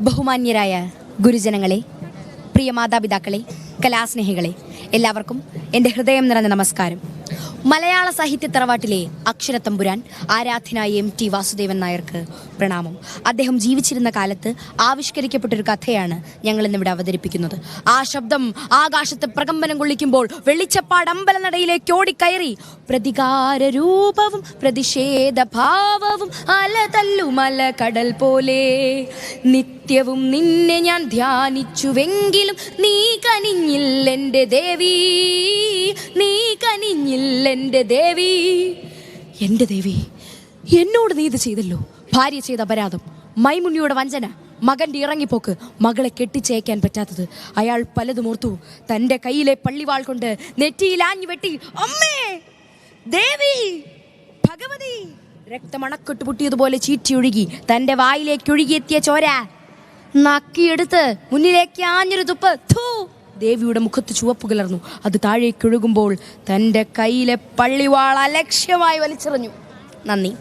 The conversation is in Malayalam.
ബഹുമാന്യരായ ഗുരുജനങ്ങളെ, പ്രിയ മാതാപിതാക്കളെ, കലാസ്നേഹികളെ, എല്ലാവർക്കും എൻ്റെ ഹൃദയം നിറഞ്ഞ നമസ്കാരം. മലയാള സാഹിത്യ തറവാട്ടിലെ അക്ഷരത്തമ്പുരാൻ ആരാധ്യനായ MT വാസുദേവൻ നായർക്ക് പ്രണാമം. അദ്ദേഹം ജീവിച്ചിരുന്ന കാലത്ത് ആവിഷ്കരിക്കപ്പെട്ടൊരു കഥയാണ് ഞങ്ങൾ ഇന്നിവിടെ അവതരിപ്പിക്കുന്നത്. ആ ശബ്ദം ആകാശത്ത് പ്രകമ്പനം കൊള്ളിക്കുമ്പോൾ വെളിച്ചപ്പാട് അമ്പലനടയിലേക്ക് ഓടിക്കയറി പ്രതികാര രൂപവും പ്രതിഷേധ ഭാവവും അലതല്ലുമല കടൽ പോലെ നിത്യവും നിന്നെ ഞാൻ ധ്യാനിച്ചുവെങ്കിലും നീ കനിഞ്ഞില്ലെൻ്റെ ദേവി, നീ കനിഞ്ഞില്ലെൻ്റെ ദേവി. എൻ്റെ ദേവി, എന്നോട് നീ ഇത് ചെയ്തല്ലോ. ഭാര്യ ചെയ്ത അപരാധം, മൈമുണ്ണിയുടെ വഞ്ചന, മകൻ്റെ ഇറങ്ങിപ്പോക്ക്, മകളെ കെട്ടിച്ചേക്കാൻ പറ്റാത്തത്. അയാൾ പലതും ഓർത്തു. തൻ്റെ കയ്യിലെ പള്ളിവാൾ കൊണ്ട് നെറ്റിയിൽ ആഞ്ഞു വെട്ടി, അമ്മേ, ദേവി, ഭഗവതി. രക്തമണക്കെട്ട് പൊട്ടിയതുപോലെ ചീറ്റിയൊഴുകി തൻ്റെ വായിലേക്ക് ഒഴുകിയെത്തിയ ചോര നക്കിയെടുത്ത് മുന്നിലേക്ക് ആഞ്ഞൊരു തുപ്പ്. ദേവിയുടെ മുഖത്ത് ചുവപ്പ് കലർന്നു. അത് താഴേക്കൊഴുകുമ്പോൾ തൻ്റെ കയ്യിലെ പള്ളിവാൾ അലക്ഷ്യമായി വലിച്ചെറിഞ്ഞു. നന്ദി.